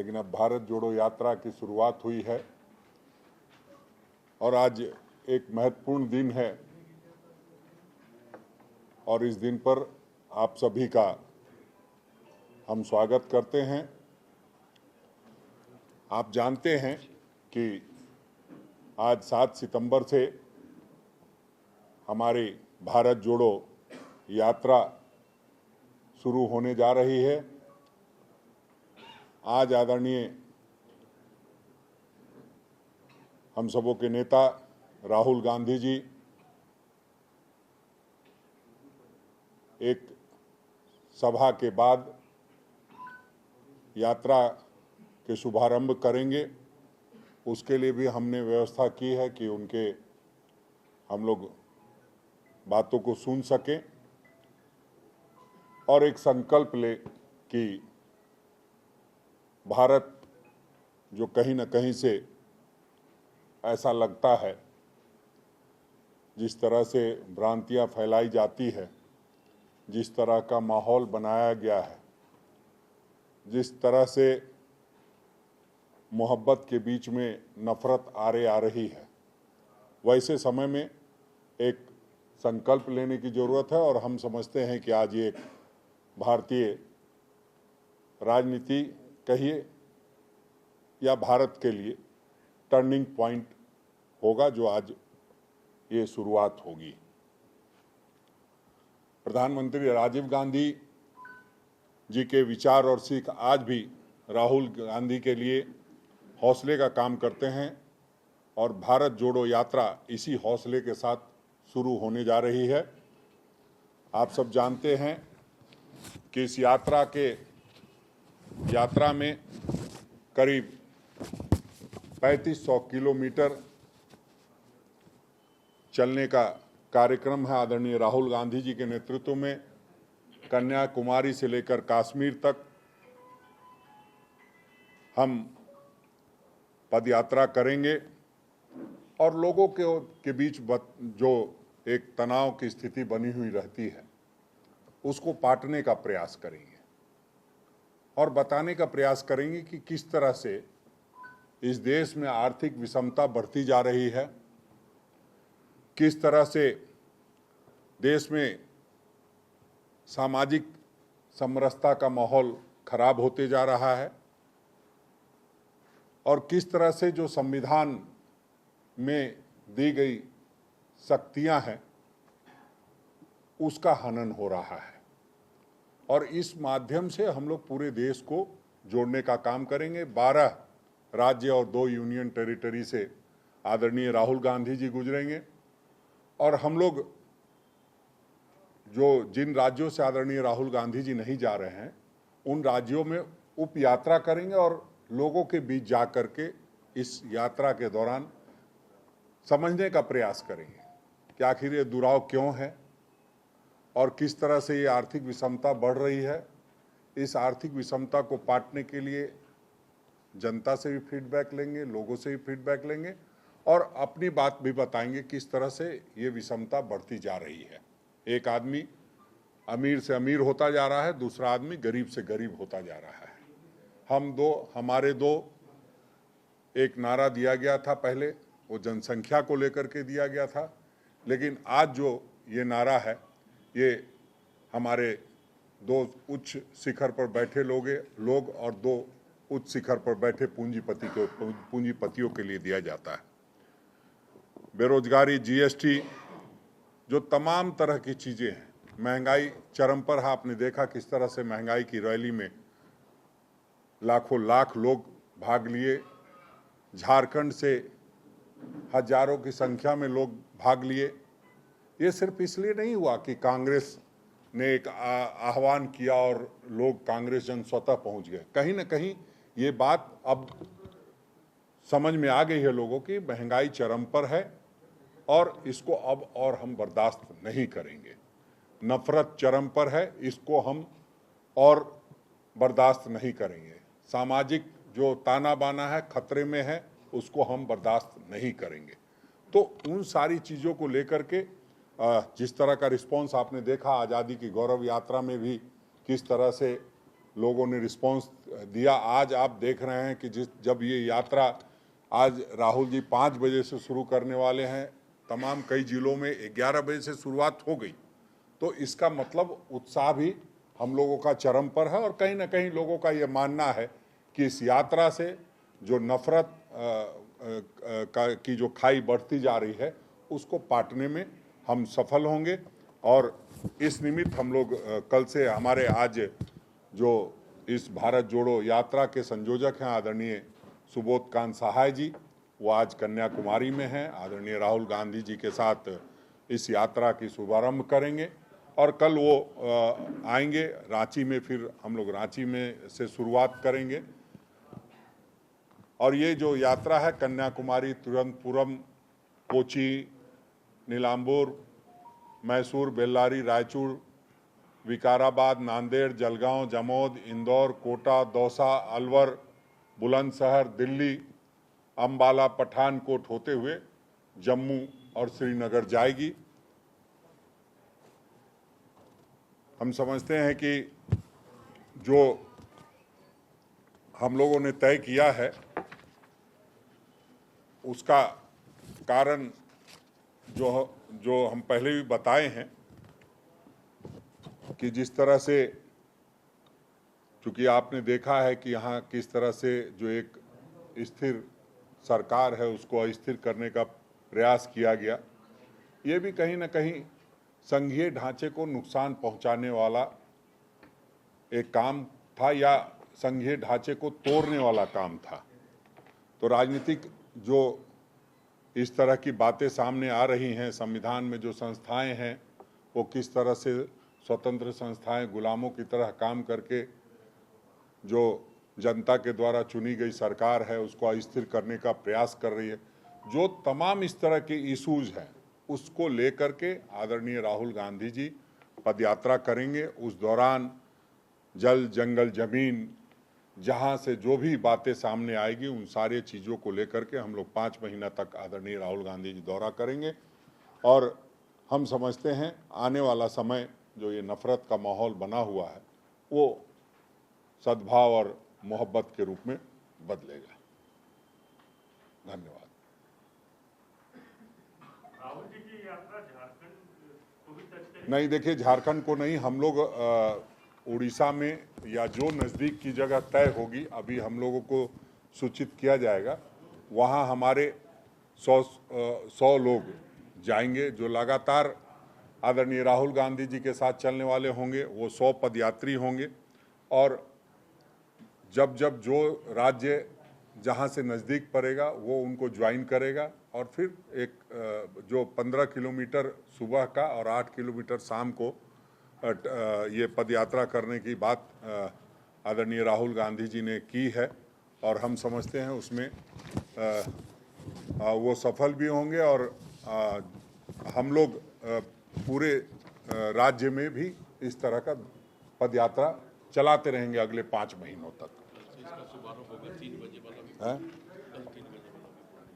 लेकिन अब भारत जोड़ो यात्रा की शुरुआत हुई है और आज एक महत्वपूर्ण दिन है और इस दिन पर आप सभी का हम स्वागत करते हैं। आप जानते हैं कि आज 7 सितंबर से हमारी भारत जोड़ो यात्रा शुरू होने जा रही है। आज आदरणीय हम सबों के नेता राहुल गांधी जी एक सभा के बाद यात्रा के शुभारंभ करेंगे। उसके लिए भी हमने व्यवस्था की है कि उनके हम लोग बातों को सुन सकें और एक संकल्प ले कि भारत जो कहीं न कहीं से ऐसा लगता है, जिस तरह से भ्रांतियां फैलाई जाती है, जिस तरह का माहौल बनाया गया है, जिस तरह से मोहब्बत के बीच में नफरत आड़े आ रही है, वैसे समय में एक संकल्प लेने की ज़रूरत है। और हम समझते हैं कि आज ये एक भारतीय राजनीति कहिए या भारत के लिए टर्निंग पॉइंट होगा, जो आज ये शुरुआत होगी। प्रधानमंत्री राजीव गांधी जी के विचार और सीख आज भी राहुल गांधी के लिए हौसले का काम करते हैं और भारत जोड़ो यात्रा इसी हौसले के साथ शुरू होने जा रही है। आप सब जानते हैं कि इस यात्रा में करीब 3500 किलोमीटर चलने का कार्यक्रम है। आदरणीय राहुल गांधी जी के नेतृत्व में कन्याकुमारी से लेकर कश्मीर तक हम पदयात्रा करेंगे और लोगों के बीच जो एक तनाव की स्थिति बनी हुई रहती है, उसको पाटने का प्रयास करेंगे और बताने का प्रयास करेंगे कि किस तरह से इस देश में आर्थिक विषमता बढ़ती जा रही है, किस तरह से देश में सामाजिक समरसता का माहौल खराब होते जा रहा है और किस तरह से जो संविधान में दी गई शक्तियां हैं उसका हनन हो रहा है। और इस माध्यम से हम लोग पूरे देश को जोड़ने का काम करेंगे। 12 राज्य और 2 यूनियन टेरिटरी से आदरणीय राहुल गांधी जी गुजरेंगे और हम लोग जिन राज्यों से आदरणीय राहुल गांधी जी नहीं जा रहे हैं, उन राज्यों में उप यात्रा करेंगे और लोगों के बीच जा कर के इस यात्रा के दौरान समझने का प्रयास करेंगे कि आखिर ये दुराव क्यों है और किस तरह से ये आर्थिक विषमता बढ़ रही है। इस आर्थिक विषमता को पाटने के लिए जनता से भी फीडबैक लेंगे, लोगों से भी फीडबैक लेंगे और अपनी बात भी बताएंगे किस तरह से ये विषमता बढ़ती जा रही है। एक आदमी अमीर से अमीर होता जा रहा है, दूसरा आदमी गरीब से गरीब होता जा रहा है। हमारे दो एक नारा दिया गया था, पहले वो जनसंख्या को लेकर के दिया गया था, लेकिन आज जो ये नारा है, ये हमारे 2 उच्च शिखर पर बैठे लोग और 2 उच्च शिखर पर बैठे पूंजीपतियों के लिए दिया जाता है। बेरोजगारी, जीएसटी, जो तमाम तरह की चीज़ें हैं, महंगाई चरम पर है। आपने देखा किस तरह से महंगाई की रैली में लाखों लाख लोग भाग लिए। झारखंड से हजारों की संख्या में लोग भाग लिए। ये सिर्फ इसलिए नहीं हुआ कि कांग्रेस ने एक आह्वान किया और लोग कांग्रेस जन स्वतः पहुंच गए। कहीं ना कहीं ये बात अब समझ में आ गई है लोगों की, महंगाई चरम पर है और इसको अब और हम बर्दाश्त नहीं करेंगे। नफरत चरम पर है, इसको हम और बर्दाश्त नहीं करेंगे। सामाजिक जो ताना बाना है, खतरे में है, उसको हम बर्दाश्त नहीं करेंगे। तो उन सारी चीज़ों को लेकर के जिस तरह का रिस्पांस आपने देखा, आज़ादी की गौरव यात्रा में भी किस तरह से लोगों ने रिस्पांस दिया। आज आप देख रहे हैं कि जब ये यात्रा आज राहुल जी 5 बजे से शुरू करने वाले हैं, तमाम कई जिलों में 11 बजे से शुरुआत हो गई, तो इसका मतलब उत्साह भी हम लोगों का चरम पर है। और कहीं ना कहीं लोगों का ये मानना है कि इस यात्रा से जो नफरत की जो खाई बढ़ती जा रही है, उसको पाटने में हम सफल होंगे। और इस निमित्त हम लोग कल से हमारे आज जो इस भारत जोड़ो यात्रा के संयोजक हैं आदरणीय सुबोध कांत सहाय जी, वो आज कन्याकुमारी में हैं, आदरणीय राहुल गांधी जी के साथ इस यात्रा की शुभारंभ करेंगे। और कल वो आएंगे रांची में, फिर हम लोग रांची में से शुरुआत करेंगे। और ये जो यात्रा है कन्याकुमारी, तिरुवनंतपुरम, कोची, नीलांबूर, मैसूर, बेल्लारी, रायचूर, विकाराबाद, नांदेड़, जलगांव, जमोद, इंदौर, कोटा, दौसा, अलवर, बुलंदशहर, दिल्ली, अंबाला, पठानकोट होते हुए जम्मू और श्रीनगर जाएगी। हम समझते हैं कि जो हम लोगों ने तय किया है उसका कारण जो हम पहले भी बताए हैं कि जिस तरह से, चूँकि आपने देखा है कि यहाँ किस तरह से जो एक स्थिर सरकार है उसको अस्थिर करने का प्रयास किया गया, ये भी कहीं ना कहीं संघीय ढांचे को नुकसान पहुंचाने वाला एक काम था या संघीय ढांचे को तोड़ने वाला काम था। तो राजनीतिक जो इस तरह की बातें सामने आ रही हैं, संविधान में जो संस्थाएं हैं वो किस तरह से स्वतंत्र संस्थाएं गुलामों की तरह काम करके जो जनता के द्वारा चुनी गई सरकार है उसको अस्थिर करने का प्रयास कर रही है, जो तमाम इस तरह के इशूज हैं उसको लेकर के आदरणीय राहुल गांधी जी पदयात्रा करेंगे। उस दौरान जल, जंगल, जमीन, जहां से जो भी बातें सामने आएगी उन सारे चीज़ों को लेकर के हम लोग 5 महीना तक आदरणीय राहुल गांधी जी दौरा करेंगे। और हम समझते हैं आने वाला समय जो ये नफरत का माहौल बना हुआ है वो सद्भाव और मोहब्बत के रूप में बदलेगा। धन्यवाद। राहुल जी की यात्रा झारखंड को भी टच करेगी? नहीं, देखिए, झारखंड को नहीं, हम लोग उड़ीसा में या जो नज़दीक की जगह तय होगी अभी हम लोगों को सूचित किया जाएगा, वहाँ हमारे 100 लोग जाएंगे जो लगातार आदरणीय राहुल गांधी जी के साथ चलने वाले होंगे। वो 100 पदयात्री होंगे और जब जब जो राज्य जहाँ से नज़दीक पड़ेगा वो उनको ज्वाइन करेगा और फिर एक जो 15 किलोमीटर सुबह का और 8 किलोमीटर शाम को ये पदयात्रा करने की बात आदरणीय राहुल गांधी जी ने की है और हम समझते हैं उसमें वो सफल भी होंगे। और हम लोग पूरे राज्य में भी इस तरह का पदयात्रा चलाते रहेंगे अगले 5 महीनों तक। है?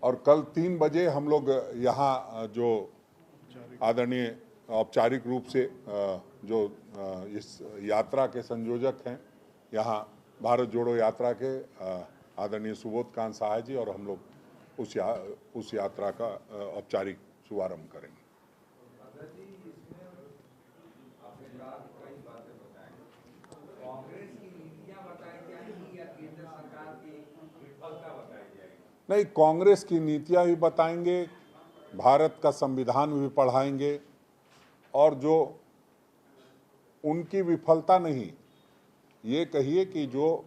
और कल 3 बजे हम लोग यहाँ जो आदरणीय औपचारिक रूप से जो इस यात्रा के संयोजक हैं यहाँ भारत जोड़ो यात्रा के आदरणीय सुबोध कांत सहाय जी और हम लोग उस यात्रा का औपचारिक शुभारंभ करेंगे। नहीं, कांग्रेस की नीतियां भी बताएंगे, भारत का संविधान भी पढ़ाएंगे और जो उनकी विफलता नहीं, ये कहिए कि जो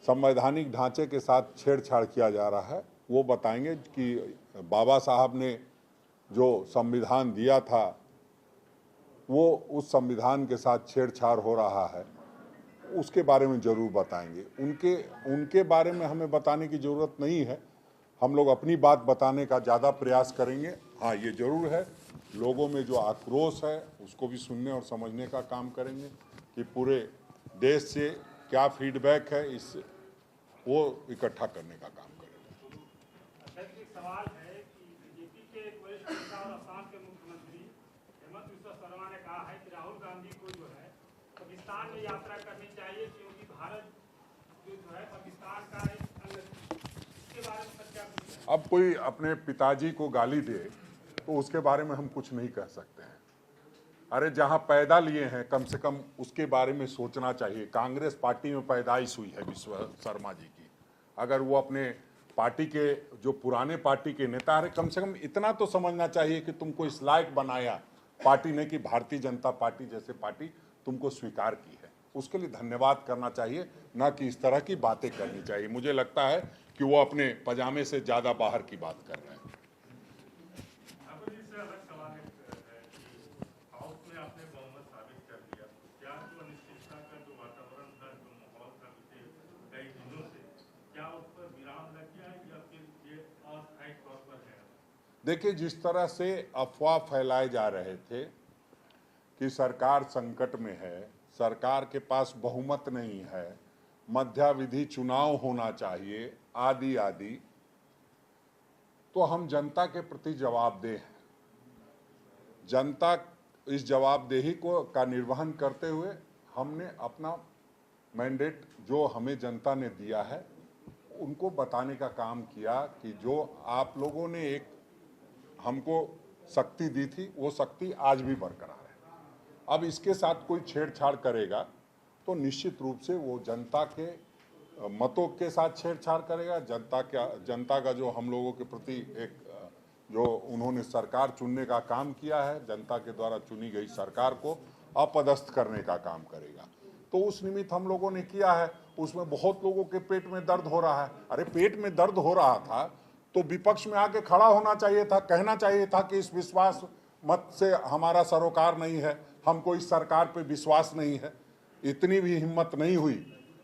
संवैधानिक ढांचे के साथ छेड़छाड़ किया जा रहा है वो बताएंगे कि बाबा साहब ने जो संविधान दिया था वो उस संविधान के साथ छेड़छाड़ हो रहा है, उसके बारे में ज़रूर बताएंगे। उनके बारे में हमें बताने की ज़रूरत नहीं है, हम लोग अपनी बात बताने का ज़्यादा प्रयास करेंगे। हाँ, ये ज़रूर है, लोगों में जो आक्रोश है उसको भी सुनने और समझने का काम करेंगे कि पूरे देश से क्या फीडबैक है, इस वो इकट्ठा करने का काम करेंगे। एक सवाल है कि बीजेपी के एक वरिष्ठ नेता और असम के मुख्यमंत्री हेमंत बिस्वा शर्मा ने कहा है कि राहुल गांधी को जो है पाकिस्तान में यात्रा करनी चाहिए क्योंकि भारत है पाकिस्तान का एक अंग थी, इसके बारे में सर क्या कुछ है? अब कोई अपने पिताजी को गाली दे तो उसके बारे में हम कुछ नहीं कह सकते हैं। अरे जहां पैदा लिए हैं कम से कम उसके बारे में सोचना चाहिए। कांग्रेस पार्टी में पैदाइश हुई है विश्व शर्मा जी की। अगर वो अपने पार्टी के जो पुराने पार्टी के नेता है, कम से कम इतना तो समझना चाहिए कि तुमको इस लायक बनाया पार्टी ने कि भारतीय जनता पार्टी जैसे पार्टी तुमको स्वीकार की है। उसके लिए धन्यवाद करना चाहिए, ना कि इस तरह की बातें करनी चाहिए। मुझे लगता है कि वो अपने पजामे से ज़्यादा बाहर की बात कर रहे हैं। ठाकुर जी से अलग सवाल है कि हाउस में आपने बहुमत साबित कर दिया, क्या जो अनिश्चितता का जो वातावरण था, जो माहौल था पिछले कई दिनों से, क्या उस पर विराम लग गया या फिर ये अस्थायी तौर पर है? देखिए, जिस तरह से अफवाह फैलाए जा रहे थे कि सरकार संकट में है, सरकार के पास बहुमत नहीं है, मध्यावधि चुनाव होना चाहिए, आदि आदि, तो हम जनता के प्रति जवाबदेह हैं। जनता इस जवाबदेही को का निर्वहन करते हुए हमने अपना मैंडेट जो हमें जनता ने दिया है उनको बताने का काम किया कि जो आप लोगों ने एक हमको शक्ति दी थी वो शक्ति आज भी बरकरार है। अब इसके साथ कोई छेड़छाड़ करेगा तो निश्चित रूप से वो जनता के मतों के साथ छेड़छाड़ करेगा। जनता का जो हम लोगों के प्रति एक जो उन्होंने सरकार चुनने का काम किया है, जनता के द्वारा चुनी गई सरकार को अपदस्थ करने का काम करेगा। तो उस निमित्त हम लोगों ने किया है। उसमें बहुत लोगों के पेट में दर्द हो रहा है। अरे पेट में दर्द हो रहा था तो विपक्ष में आके खड़ा होना चाहिए था, कहना चाहिए था कि इस विश्वास मत से हमारा सरोकार नहीं है, हमको इस सरकार पे विश्वास नहीं है। इतनी भी हिम्मत नहीं हुई,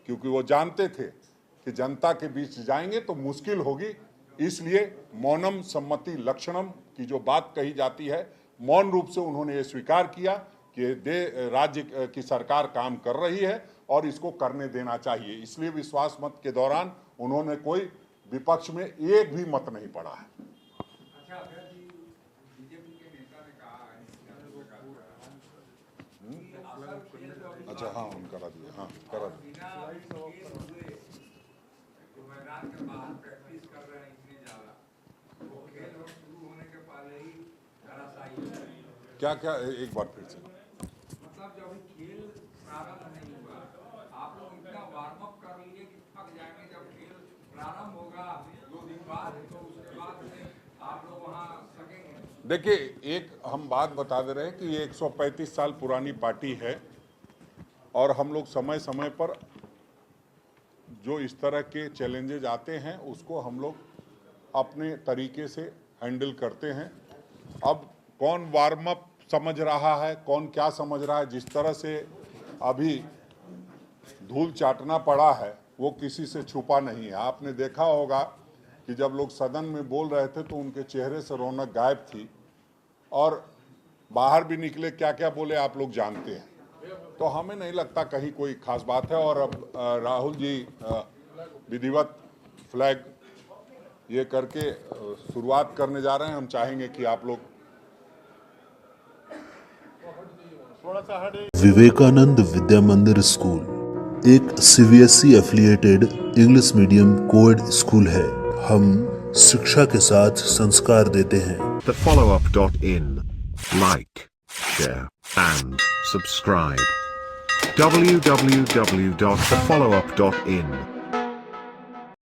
क्योंकि वो जानते थे कि जनता के बीच जाएंगे तो मुश्किल होगी। इसलिए मौनम सम्मति लक्षणम की जो बात कही जाती है, मौन रूप से उन्होंने ये स्वीकार किया कि राज्य की सरकार काम कर रही है और इसको करने देना चाहिए। इसलिए विश्वास मत के दौरान उन्होंने कोई विपक्ष में एक भी मत नहीं पड़ा है। अच्छा, अभ्यर्थी बीजेपी के नेता ने कहा है, अच्छा हाँ, उनका करा दिया, हाँ करा दिया। बिना खेल हुए जो मैदान के बाहर प्रैक्टिस कर रहे हैं इतनी ज्यादा, वो खेल शुरू होने के पहले ही धराशायी हो गई। क्या क्या एक बार फिर से? मतलब जब अभी खेल प्रारंभ नहीं हुआ, आप लोग इतना वार्म अप कर लिए कि थक जाएंगे। जब खेल प्रारंभ होगा 2 दिन बाद, तो उसके बाद में आप लोग वहाँ सकेंगे। देखिए, एक हम बात बता दे रहे हैं कि ये 135 साल पुरानी पार्टी है और हम लोग समय समय पर जो इस तरह के चैलेंजेज आते हैं उसको हम लोग अपने तरीके से हैंडल करते हैं। अब कौन वार्म अप समझ रहा है, कौन क्या समझ रहा है, जिस तरह से अभी धूल चाटना पड़ा है वो किसी से छुपा नहीं है। आपने देखा होगा कि जब लोग सदन में बोल रहे थे तो उनके चेहरे से रौनक गायब थी और बाहर भी निकले क्या क्या बोले आप लोग जानते हैं। तो हमें नहीं लगता कहीं कोई खास बात है। और अब राहुल जी विधिवत फ्लैग ये करके शुरुआत करने जा रहे हैं। हम चाहेंगे कि आप लोग थोड़ा सा हटे। विवेकानंद विद्या मंदिर स्कूल एक CBSE affiliated English medium coed school है। हम शिक्षा के साथ संस्कार देते हैं। thefollowup.in. Like, share and subscribe. www.thefollowup.in